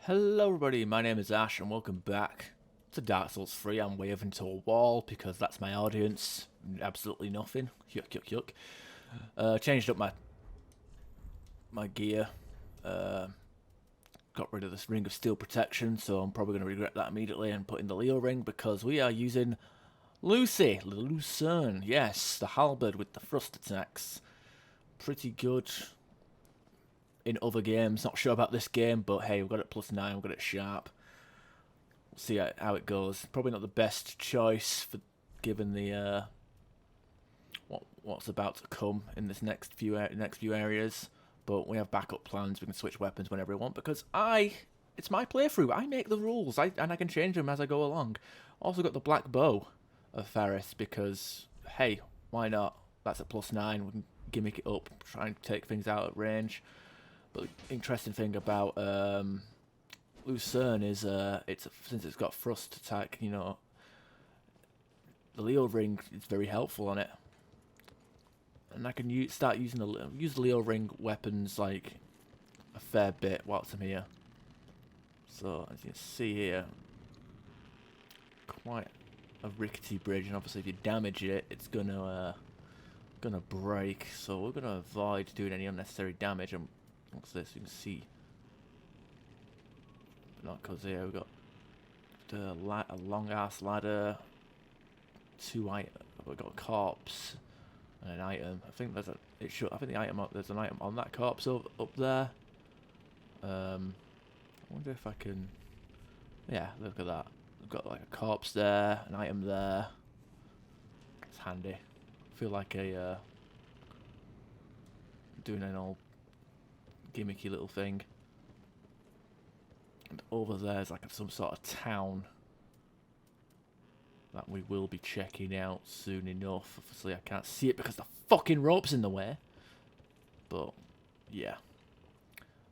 Hello everybody, my name is Ash and welcome back to Dark Souls 3. I'm waving to a wall because that's my audience. Absolutely nothing. Yuck, yuck, yuck. Changed up my gear. Got rid of this ring of steel protection, so I'm probably going to regret that immediately and put in the Leo ring because we are using Lucerne. Yes, the halberd with the thrust attacks. Pretty good in other games. Not sure about this game, but hey, we've got it +9, we've got it sharp. We'll see how it goes. Probably not the best choice for given the what's about to come in this next few areas, but we have backup plans. We can switch weapons whenever we want because it's my playthrough. I make the rules, and I can change them as I go along. Also got the black bow of Faris because hey, why not? That's a +9. We can gimmick it up, try and take things out at range. But the interesting thing about Lucerne is since it's got thrust attack, you know, the Leo ring is very helpful on it, and I can use the Leo ring weapons like a fair bit whilst I'm here. So as you can see here, quite a rickety bridge, and obviously if you damage it, it's gonna break. So we're gonna avoid doing any unnecessary damage. And what's this? You can see. Not because here we've got a long ass ladder, we've got a corpse and an item. I think there's an item on that corpse up there. I wonder if I can. Yeah, look at that. We've got like a corpse there, an item there. It's handy. I feel like doing an old gimmicky little thing. And over there's like some sort of town that we will be checking out soon enough. Obviously I can't see it because the fucking rope's in the way. But, yeah.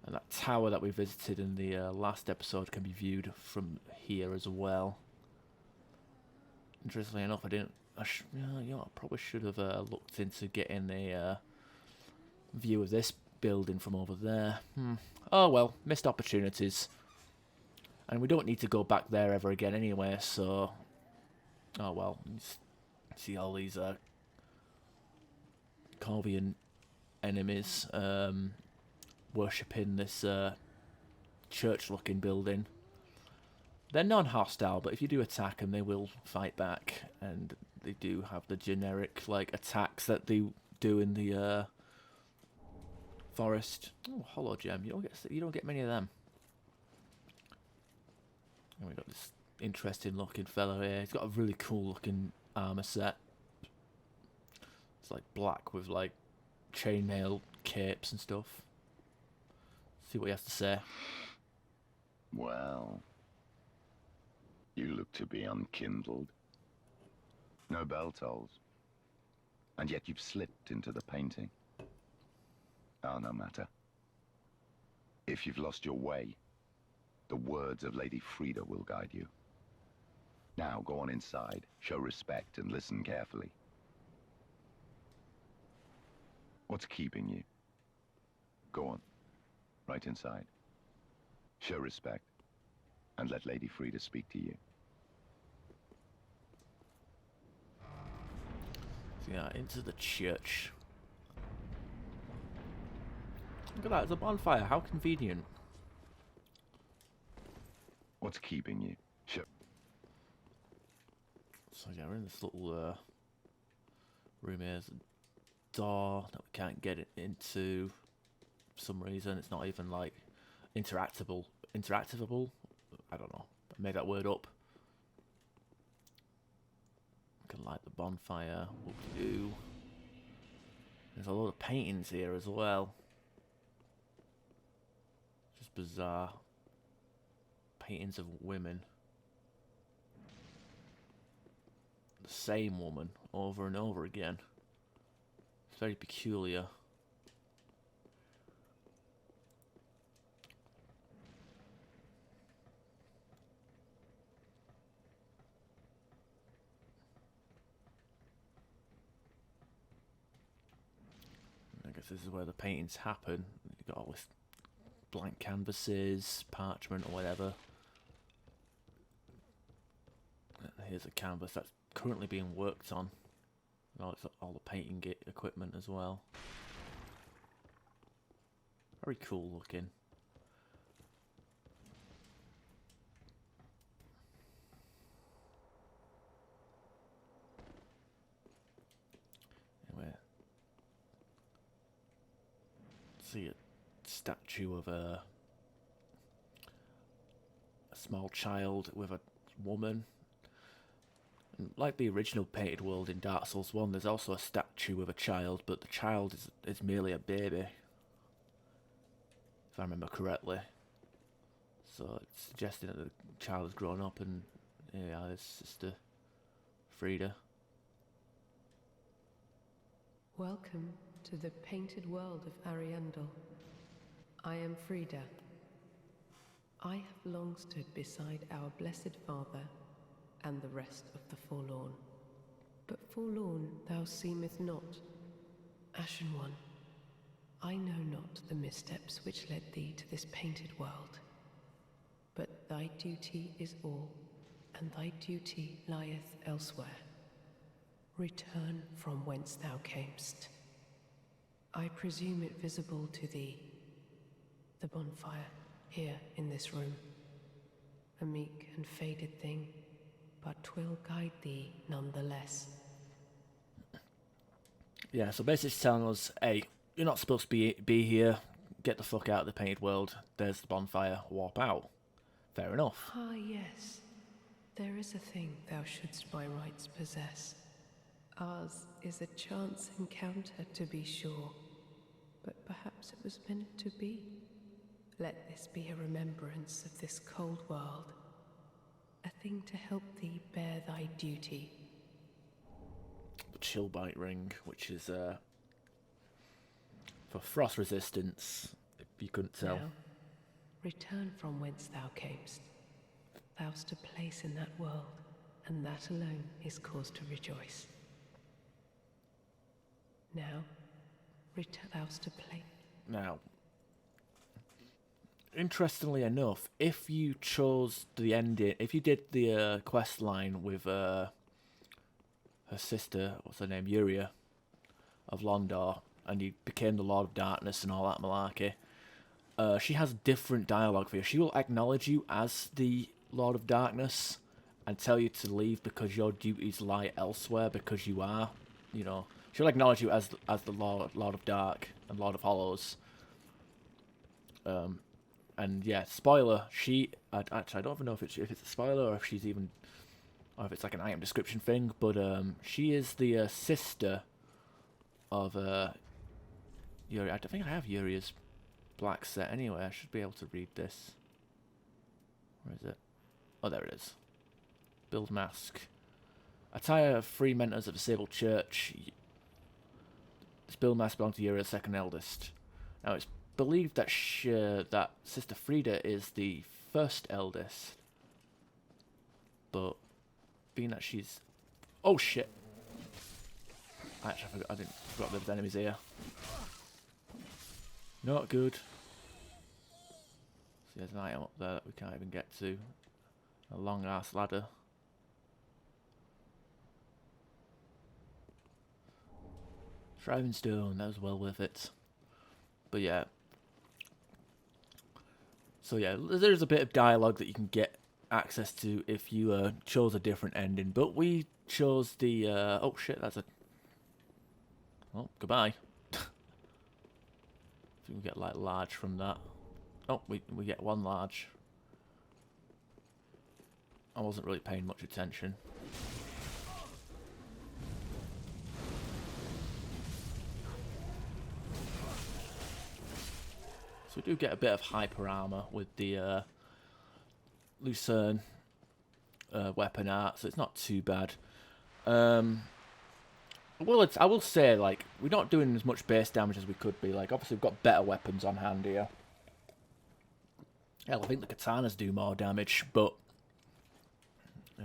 And that tower that we visited in the last episode can be viewed from here as well. Interestingly enough, I probably should have looked into getting a view of this building from over there. Oh well, missed opportunities. And we don't need to go back there ever again anyway, so... Oh well, you see all these Corvian enemies worshipping this church-looking building. They're non-hostile, but if you do attack them, they will fight back, and they do have the generic like attacks that they do in the forest. Oh, hollow gem! You don't get many of them. And we got this interesting looking fellow here. He's got a really cool looking armor set. It's like black with like chainmail capes and stuff. See what he has to say. Well, you look to be unkindled. No bell tolls. And yet you've slipped into the painting. Ah, no matter. If you've lost your way, the words of Lady Frida will guide you. Now go on inside, show respect, and listen carefully. What's keeping you? Go on, right inside. Show respect, and let Lady Frida speak to you. So yeah, into the church. Look at that, it's a bonfire, how convenient. What's keeping you? Show. So yeah, we're in this little room here. There's a door that we can't get it into for some reason. It's not even like interactable. I don't know. I made that word up. We can light the bonfire. What we do? There's a lot of paintings here as well. Just bizarre. Paintings of women. The same woman over and over again. It's very peculiar. I guess this is where the paintings happen. You've got all this blank canvases, parchment or whatever. Here's a canvas that's currently being worked on. Oh, it's all the painting equipment as well. Very cool looking. Anyway, see a statue of a small child with a woman. And like the original painted world in Dark Souls 1, there's also a statue of a child, but the child is merely a baby, if I remember correctly. So it's suggesting that the child has grown up, and yeah, there's Sister Frida. Welcome to the painted world of Ariandel. I am Frida. I have long stood beside our blessed Father and the rest of the forlorn. But forlorn thou seemeth not, Ashen One. I know not the missteps which led thee to this painted world. But thy duty is all, and thy duty lieth elsewhere. Return from whence thou camest. I presume it visible to thee, the bonfire here in this room. A meek and faded thing, but 'twill guide thee nonetheless. Yeah, so basically it's telling us, hey, you're not supposed to be here. Get the fuck out of the painted world. There's the bonfire. Warp out. Fair enough. Ah, yes. There is a thing thou shouldst by rights possess. Ours is a chance encounter, to be sure, but perhaps it was meant to be. Let this be a remembrance of this cold world, a thing to help thee bear thy duty. The chill bite ring, which is for frost resistance, if you couldn't tell. Now, return from whence thou camest. Thou'st a place in that world, and that alone is cause to rejoice. Now, thou'st a place. Now, interestingly enough, if you chose the ending, if you did the quest line with her sister, what's her name, Yuria of Londor, and you became the Lord of Darkness and all that malarkey, she has different dialogue for you. She will acknowledge you as the Lord of Darkness and tell you to leave because your duties lie elsewhere, because you are, you know, she'll acknowledge you as the Lord of Dark and Lord of Hollows. And yeah, spoiler, I don't even know if it's a spoiler or if she's even, or if it's like an item description thing, but she is the sister of Yuri. I don't think I have Yuri's black set anyway. I should be able to read this. Where is it? Oh, there it is. Build mask. Attire of three mentors of a Sable Church. This build mask belongs to Yuri, the second eldest. Now it's believed that that Sister Frida is the first eldest, but being that she's, oh shit! Actually, I forgot there was enemies here. Not good. So there's an item up there that we can't even get to. A long ass ladder. Shriving stone, that was well worth it. But yeah. So yeah, there's a bit of dialogue that you can get access to if you chose a different ending. But we chose the oh shit, that's a, oh, goodbye. I think we get like large from that. Oh, we get one large. I wasn't really paying much attention. So we do get a bit of hyper armor with the Lucerne weapon art, so it's not too bad. Well, I will say, like, we're not doing as much base damage as we could be. Like, obviously we've got better weapons on hand here. Hell, I think the katanas do more damage, but...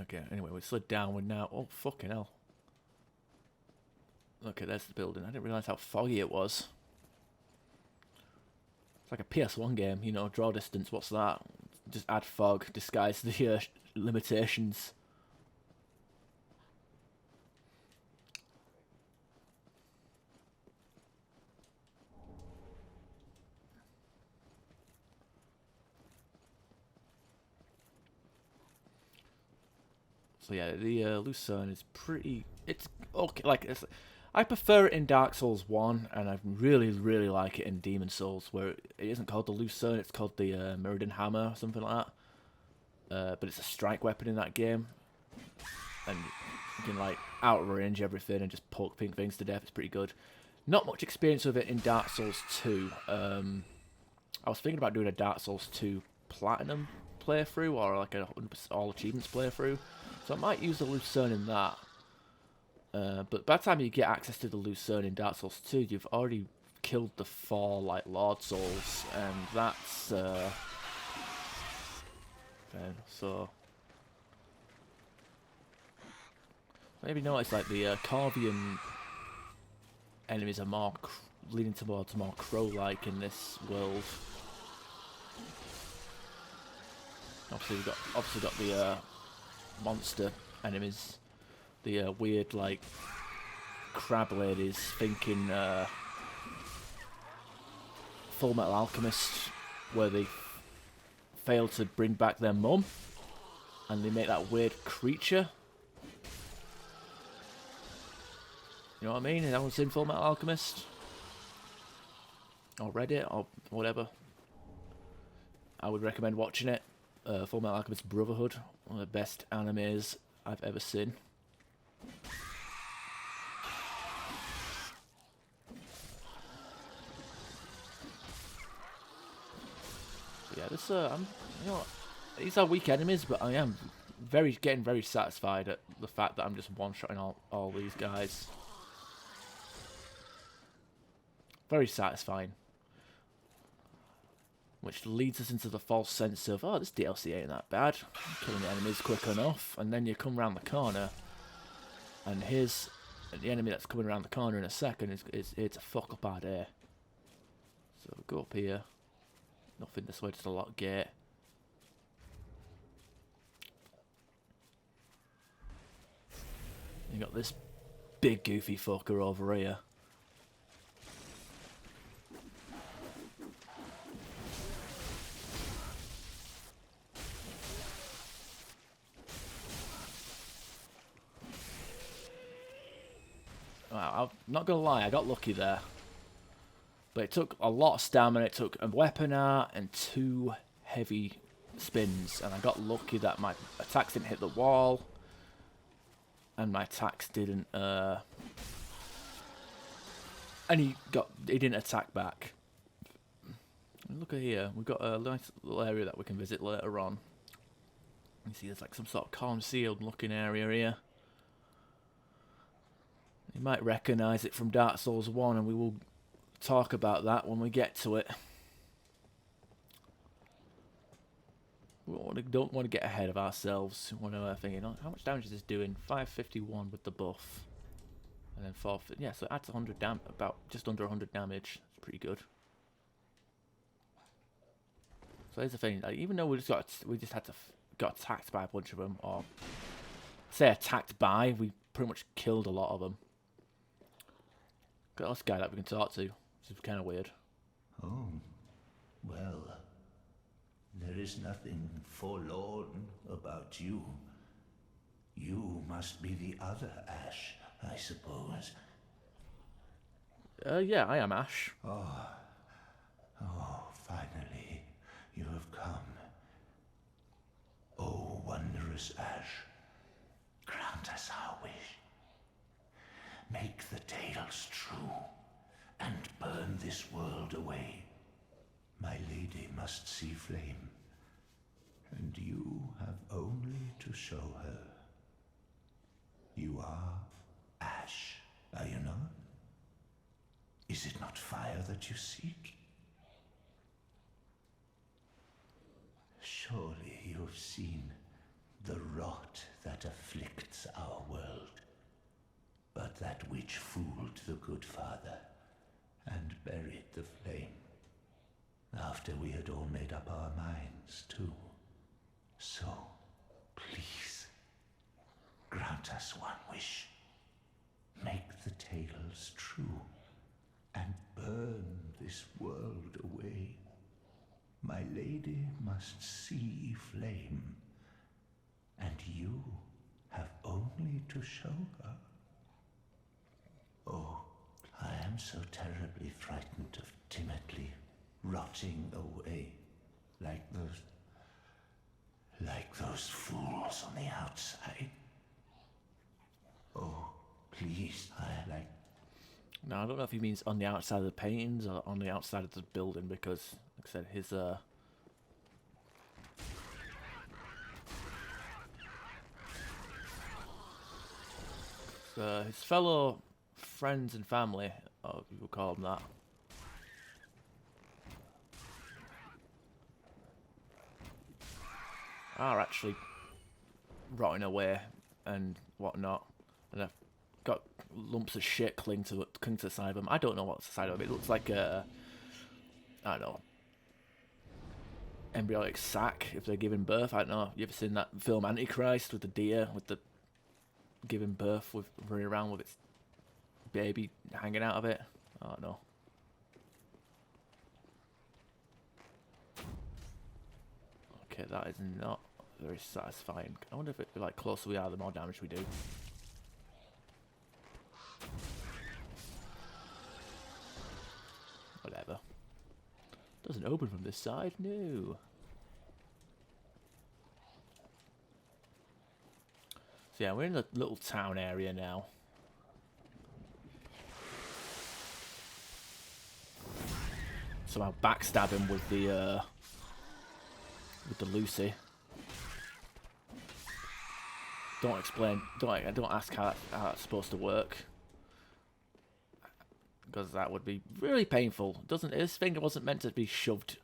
Okay, anyway, we slid downward now. Oh, fucking hell. Okay, there's the building. I didn't realise how foggy it was. It's like a PS1 game, you know, draw distance, what's that? Just add fog, disguise the limitations. So yeah, the Lucerne is pretty... It's okay, like, I prefer it in Dark Souls 1, and I really, really like it in Demon Souls, where it isn't called the Lucerne, it's called the Mirrodin Hammer, or something like that. But it's a strike weapon in that game, and you can, like, outrange everything and just poke pink things to death. It's pretty good. Not much experience with it in Dark Souls 2. I was thinking about doing a Dark Souls 2 Platinum playthrough, or like a 100% all achievements playthrough. So I might use the Lucerne in that. But by the time you get access to the Lucerne in Dark Souls 2, you've already killed the 4 like Lord Souls, and that's so maybe notice like the Corvian enemies are more leaning towards more crow-like in this world. Obviously we've got the monster enemies, the weird like crab ladies, thinking Full Metal Alchemist, where they fail to bring back their mum, and they make that weird creature. You know what I mean? Has anyone seen Full Metal Alchemist? Or read it, or whatever. I would recommend watching it. Full Metal Alchemist Brotherhood, one of the best animes I've ever seen. But yeah, this I'm, you know, these are weak enemies, but I am getting very satisfied at the fact that I'm just one-shotting all these guys. Very satisfying. Which leads us into the false sense of, oh, this DLC ain't that bad. I'm killing the enemies quick enough. And then you come around the corner, and here's the enemy that's coming around the corner in a second is here to fuck up our day. So go up here. Nothing this way, just a locked gate. You got this big goofy fucker over here. Wow, I'm not gonna lie, I got lucky there. But it took a lot of stamina, it took a weapon art and 2 heavy spins, and I got lucky that my attacks didn't hit the wall, and my attacks didn't, and he didn't attack back. Look at here, we've got a nice little area that we can visit later on. You see there's like some sort of concealed looking area here. You might recognise it from Dark Souls 1, and we will talk about that when we get to it. We don't want to get ahead of ourselves. We're thinking, how much damage is this doing? 551 with the buff, and then 4. Yeah, so it adds 100 about just under 100 damage. It's pretty good. So here's the thing. Like, even though we just got attacked by a bunch of them, or say attacked by, we pretty much killed a lot of them. Got this guy that we can talk to. This is kind of weird. Oh, well, there is nothing forlorn about you. You must be the other Ash, I suppose. Yeah, I am Ash. Oh, finally, you have come. Oh, wondrous Ash, grant us our wish. Make the tales true, and burn this world away. My lady must see flame, and you have only to show her. You are Ash, are you not? Is it not fire that you seek? Surely you have seen the rot that afflicts our world. But that which fooled the good father and buried the flame. after we had all made up our minds, too. So, please, grant us one wish. Make the tales true, and burn this world away. My lady must see flame, and you have only to show her. Oh, I am so terribly frightened of timidly rotting away like those fools on the outside. Oh, please, No, I don't know if he means on the outside of the paintings or on the outside of the building, because, like I said, his fellow friends and family, or you would call them that, are actually rotting away and whatnot, and I've got lumps of shit cling to the side of them. I don't know what's the side of it. It looks like a, I don't know, embryonic sac if they're giving birth. I don't know. You ever seen that film Antichrist with the deer with the giving birth with running around with its baby hanging out of it? I don't know. Okay, that is not very satisfying. I wonder if the like closer we are, the more damage we do. Whatever. Doesn't open from this side, no. So yeah, we're in the little town area now. Somehow backstab him with the Lucy. Don't explain. Don't ask how that's supposed to work, because that would be really painful. His finger wasn't meant to be shoved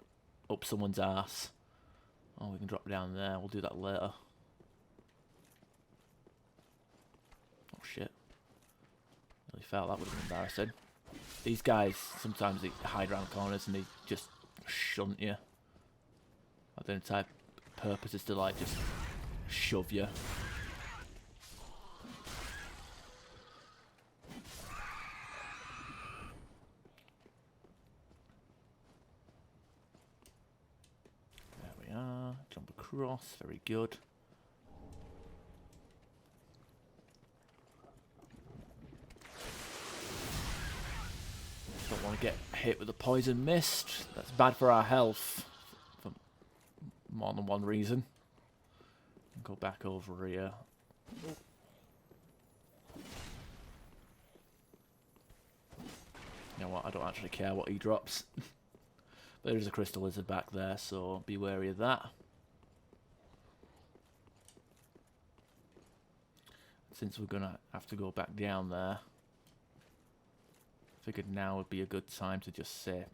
up someone's ass. Oh, we can drop down there. We'll do that later. Oh shit! Really felt that would have been embarrassing. These guys sometimes they hide around corners and they just shunt you. The entire purpose is to like just shove you. There we are. Jump across. Very good. Don't want to get hit with the poison mist. That's bad for our health. For more than one reason. Go back over here. You know what? I don't actually care what he drops. But there's a crystal lizard back there, so be wary of that. Since we're gonna have to go back down there, figured now would be a good time to just say,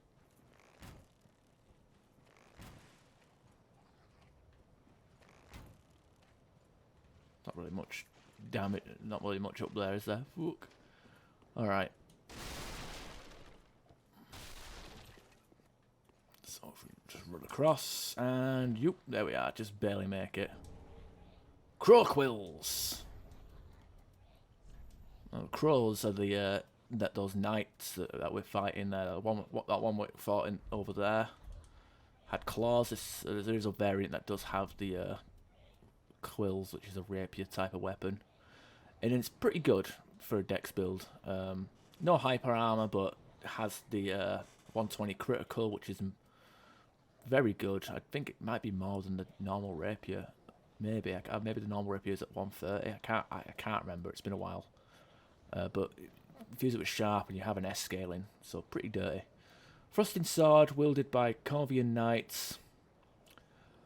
not really much damage, not really much up there, is there? Fuck. Alright. So if we just run across, and yoop, there we are, just barely make it. Crow quills! Well, crows are the those knights that we're fighting there. That one we fought in over there had claws. There is a variant that does have the quills, which is a rapier type of weapon, and it's pretty good for a dex build. No hyper armor, but has the 120 critical, which is very good. I think it might be more than the normal rapier. Maybe the normal rapier is at 130. I can't remember. It's been a while. But fuse it with sharp and you have an S scaling, so pretty dirty. Thrusting sword wielded by Corvian knights.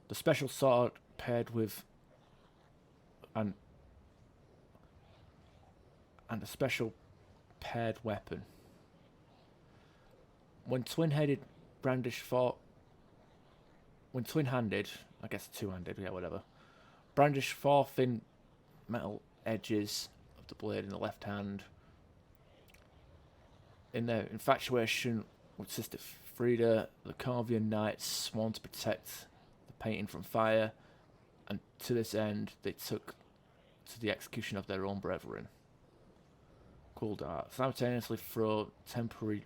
The special sword paired with and a special paired weapon. When twin-handed, I guess two-handed, yeah, whatever. Brandish four thin metal edges of the blade in the left hand. In their infatuation with Sister Frida, the Corvian Knights sworn to protect the painting from fire, and to this end they took to the execution of their own brethren. Cool dart. Simultaneously throw temporary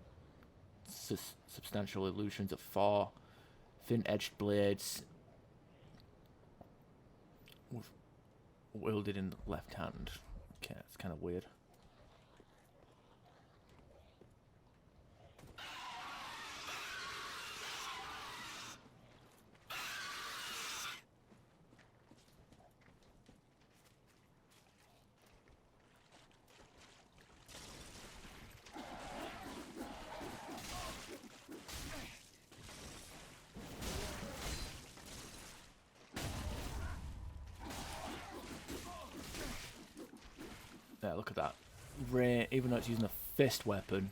substantial illusions of 4 thin-edged blades wielded in the left hand. Okay, that's kind of weird. Yeah, look at that. Even though it's using a fist weapon.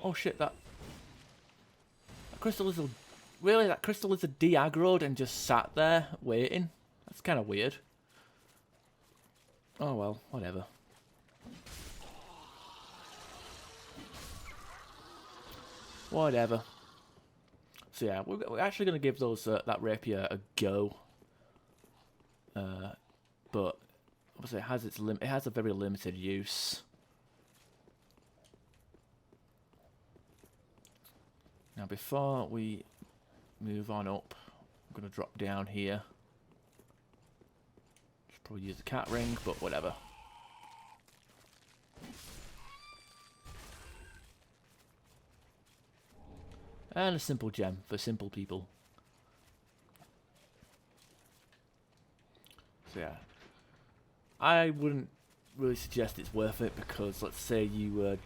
Oh shit, that crystal lizard... Really? That crystal lizard de-aggroed and just sat there waiting? That's kind of weird. Oh well, whatever. Whatever. So yeah, we're actually going to give those that rapier a go. But obviously it has a very limited use. Now before we move on up, I'm going to drop down here. Should probably use the cat ring, but whatever. And a simple gem for simple people. So yeah, I wouldn't really suggest it's worth it, because let's say you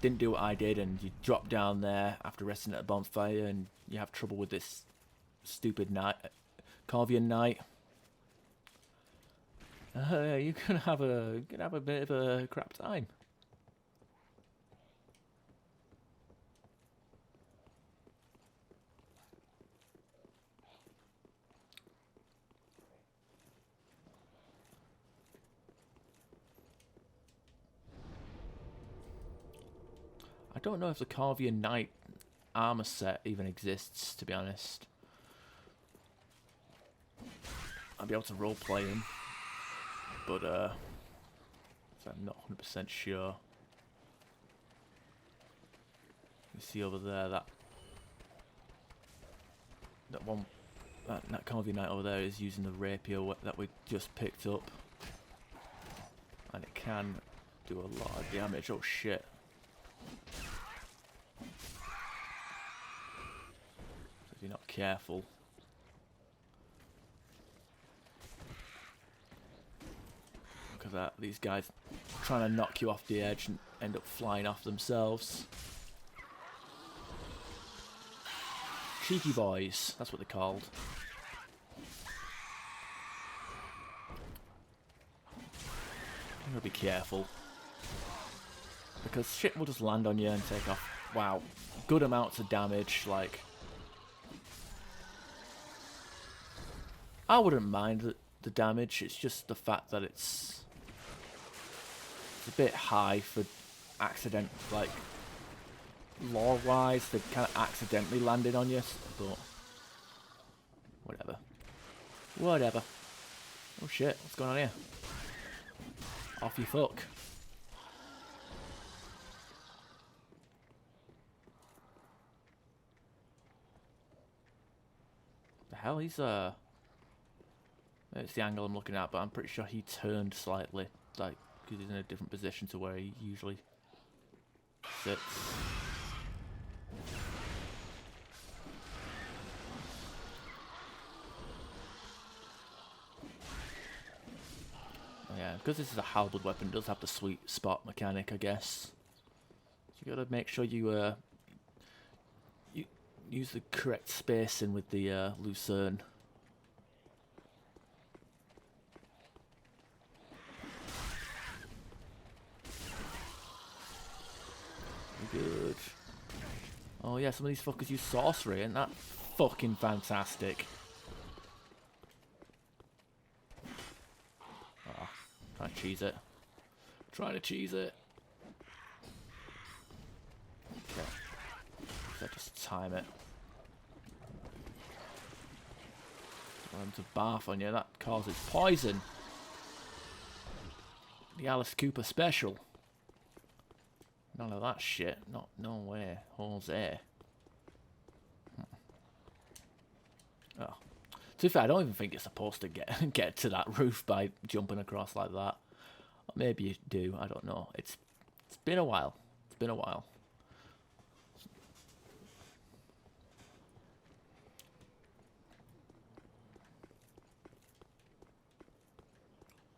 didn't do what I did and you drop down there after resting at a bonfire and you have trouble with this stupid Corvian Knight. You're gonna have a bit of a crap time. I don't know if the Corvian Knight armor set even exists, to be honest. I'll be able to roleplay him, but I'm not 100% sure. You see over there that Corvian Knight over there is using the rapier that we just picked up, and it can do a lot of damage. Oh shit. If you're not careful. Look at that, these guys trying to knock you off the edge and end up flying off themselves. Cheeky boys, that's what they're called. I'm gonna be careful, because shit will just land on you and take off, wow, good amounts of damage. Like, I wouldn't mind the damage, it's just the fact that it's a bit high for accident, like, lore-wise, they kind of accidentally landed on you, but whatever. Whatever. Oh shit, what's going on here? Off you fuck. The hell, he's it's the angle I'm looking at, but I'm pretty sure he turned slightly, like, because he's in a different position to where he usually sits. Yeah, because this is a halberd weapon, it does have the sweet spot mechanic, I guess. So you gotta make sure you use the correct spacing with the lucerne. Good. Oh yeah, some of these fuckers use sorcery, and that fucking fantastic. Ah, trying to cheese it. Trying to cheese it. So just time it. For them to barf on you, that causes poison. The Alice Cooper special. None of that shit. No way. Jose. Oh. To be fair, I don't even think you're supposed to get to that roof by jumping across like that. Or maybe you do. I don't know. It's been a while. It's been a while.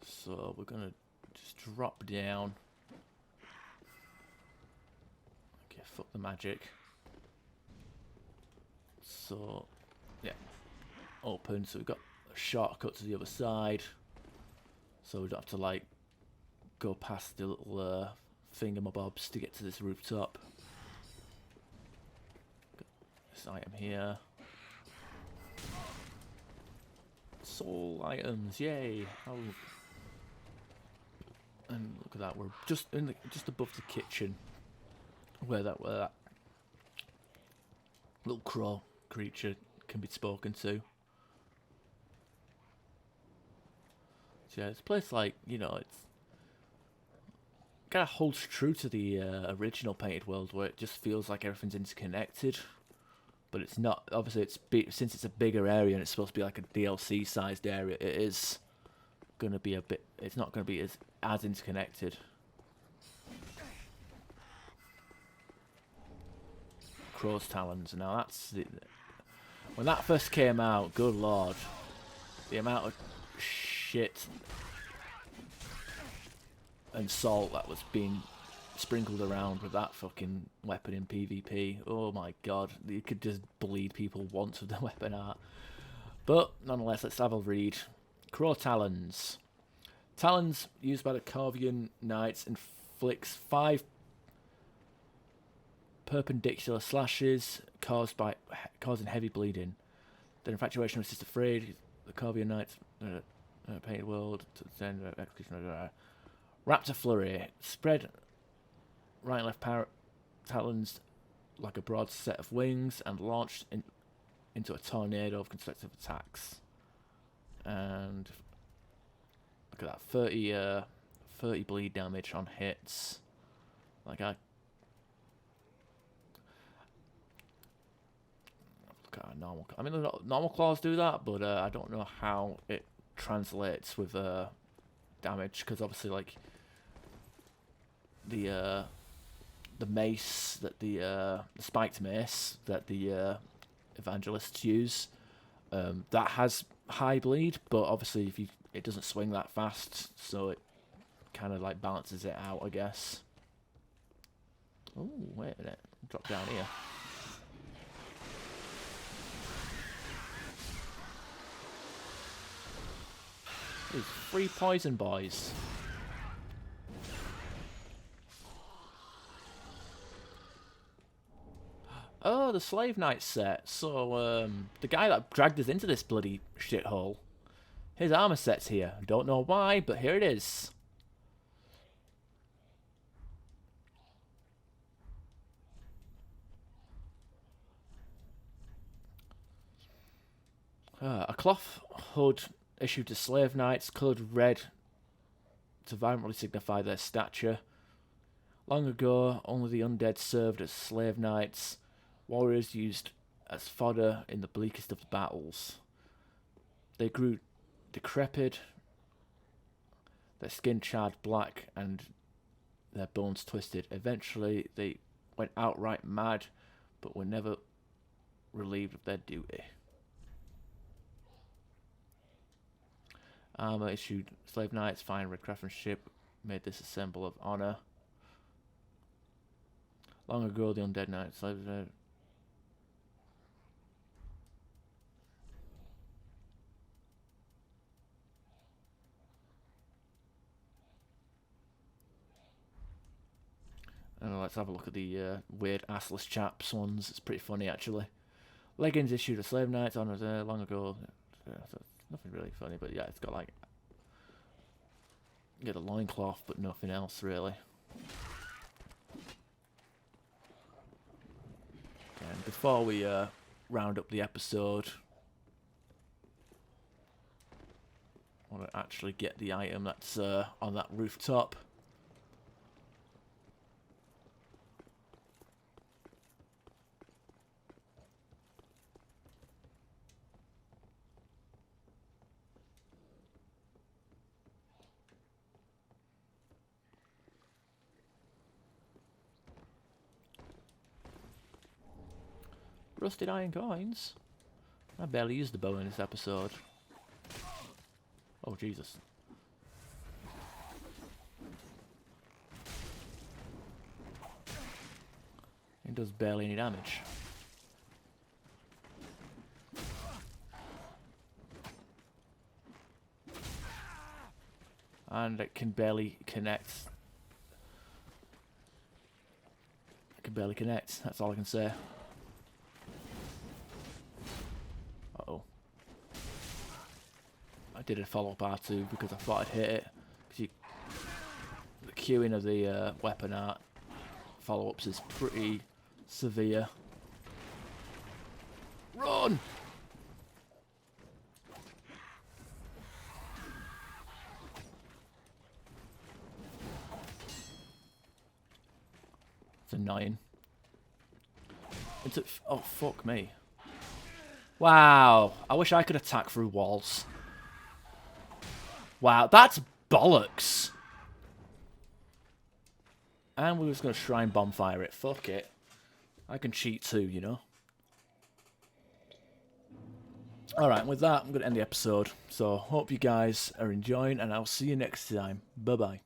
So we're gonna just drop down. Okay, fuck the magic. So yeah, open. So we've got a shortcut to the other side. So we don't have to like go past the little thingamabobs to get to this rooftop. Got this item here. Soul items, yay! Oh. And look at that, we're just just above the kitchen, where that little crow creature can be spoken to. So yeah, it's a place like, you know, it's kind of holds true to the original Painted World, where it just feels like everything's interconnected, but it's not. Obviously, since it's a bigger area and it's supposed to be like a DLC sized area, it is gonna be a bit. It's not gonna be as interconnected. Crow's Talons. Now that's when that first came out. Good lord, the amount of shit and salt that was being sprinkled around with that fucking weapon in PvP. Oh my god, you could just bleed people once with the weapon art. But nonetheless, let's have a read. Crow Talons. Talons used by the Corvian Knights inflicts 5 perpendicular slashes causing heavy bleeding. Their infatuation was just afraid. The Corvian Knights Painted World to send execution. Raptor Flurry. Spread right and left talons like a broad set of wings and launched into a tornado of consecutive attacks. And look at that, 30 bleed damage on hits. Like look at normal. I mean, normal claws do that, but I don't know how it translates with damage, because obviously, like the mace that the spiked mace that the evangelists use, that has high bleed, but obviously it doesn't swing that fast, so it kind of like balances it out, I guess. Oh, wait a minute, drop down here. These 3 poison boys. Oh, the Slave Knight set. So, the guy that dragged us into this bloody shithole, his armor set's here. Don't know why, but here it is. A cloth hood issued to Slave Knights, coloured red to vibrantly signify their stature. Long ago, only the undead served as Slave Knights. Warriors used as fodder in the bleakest of the battles. They grew decrepit, their skin charred black, and their bones twisted. Eventually, they went outright mad, but were never relieved of their duty. Armor issued Slave Knights, fine red craftsmanship, made this a symbol of honor. Long ago, the undead knights, slaves. Let's have a look at the weird assless chaps ones. It's pretty funny, actually. Leggings issued to Slave Knights, honors long ago. Nothing really funny, but yeah, it's got like you get a loincloth, but nothing else really. Okay, And before we round up the episode, I want to actually get the item that's on that rooftop. Rusted iron coins? I barely used the bow in this episode. Oh, Jesus. It does barely any damage. And it can barely connect. It can barely connect, that's all I can say. Uh-oh. I did a follow-up R2 because I thought I'd hit it. Because the queuing of the weapon art follow-ups is pretty severe. Run! It's annoying. Oh, fuck me. Wow. I wish I could attack through walls. Wow, that's bollocks. And we're just going to shrine bonfire it. Fuck it. I can cheat too, you know. Alright, with that, I'm going to end the episode. So, hope you guys are enjoying, and I'll see you next time. Bye-bye.